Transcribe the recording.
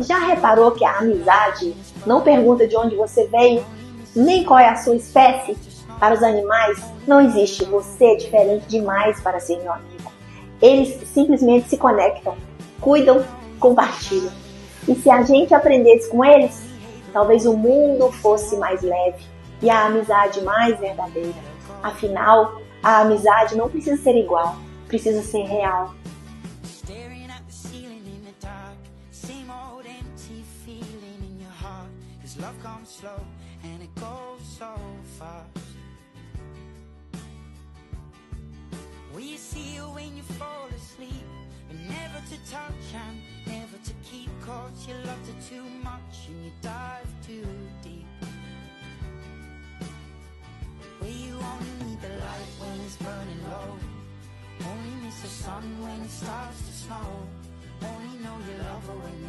Já reparou que a amizade não pergunta de onde você veio, nem qual é a sua espécie? Para os animais, não existe você diferente demais para ser meu amigo. Eles simplesmente se conectam, cuidam, compartilham. E se a gente aprendesse com eles, talvez o mundo fosse mais leve e a amizade mais verdadeira. Afinal, a amizade não precisa ser igual, precisa ser real. Will you see you when you fall asleep, but never to touch and never to keep, cause you loved her too much and you dive too deep. Will you only need the light when it's burning low, only miss the sun when it starts to snow, only know you love her when